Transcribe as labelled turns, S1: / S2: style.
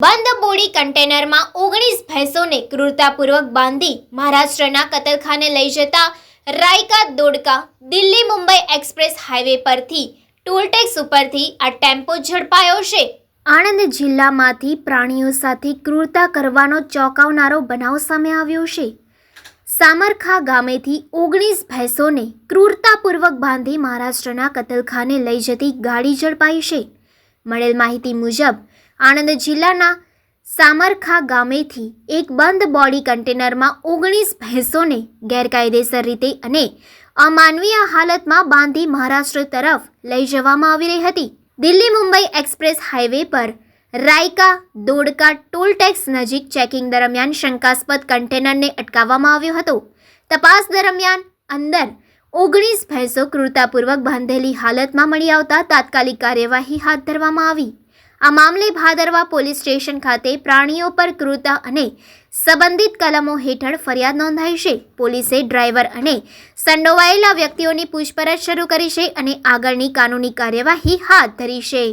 S1: બંધ બોડી કન્ટેનરમાં 19 ભેંસોને ક્રૂરતાપૂર્વક બાંધી મહારાષ્ટ્રના કતલખાને લઈ જતા રાયકા દોડકા દિલ્હી મુંબઈ એક્સપ્રેસ હાઈવે પરથી ટોલટેક્સ ઉપરથી આ ટેમ્પો ઝડપાયો છે। આણંદ જિલ્લામાંથી પ્રાણીઓ સાથે ક્રૂરતા કરવાનો ચોંકાવનારો બનાવ સામે આવ્યો છે। સામરખા ગામેથી 19 ભેંસોને ક્રૂરતાપૂર્વક બાંધી મહારાષ્ટ્રના કતલખાને લઈ જતી ગાડી ઝડપાઈ છે। મળેલ માહિતી મુજબ આણંદ જિલ્લાના સામરખા ગામેથી એક બંધ બોડી કન્ટેનરમાં 19 ભેંસોને ગેરકાયદેસર રીતે અને અમાનવીય હાલતમાં બાંધી મહારાષ્ટ્ર તરફ લઈ જવામાં આવી રહી હતી। દિલ્હી મુંબઈ એક્સપ્રેસ હાઈવે પર રાયકા દોડકા ટોલ ટેક્સ નજીક ચેકિંગ દરમિયાન શંકાસ્પદ કન્ટેનરને અટકાવવામાં આવ્યો હતો। તપાસ દરમિયાન અંદર 19 ભેંસો ક્રૂરતાપૂર્વક બાંધેલી હાલતમાં મળી આવતા તાત્કાલિક કાર્યવાહી હાથ ધરવામાં આવી। આ મામલે ભાદરવા પોલીસ સ્ટેશન ખાતે પ્રાણીઓ પર ક્રૂરતા અને સંબંધિત કલમો હેઠળ ફરિયાદ નોંધાઈ છે। પોલીસે ડ્રાઈવર અને સંડોવાયેલા વ્યક્તિઓની પૂછપરછ શરૂ કરી છે અને આગળની કાનૂની કાર્યવાહી હાથ ધરી છે।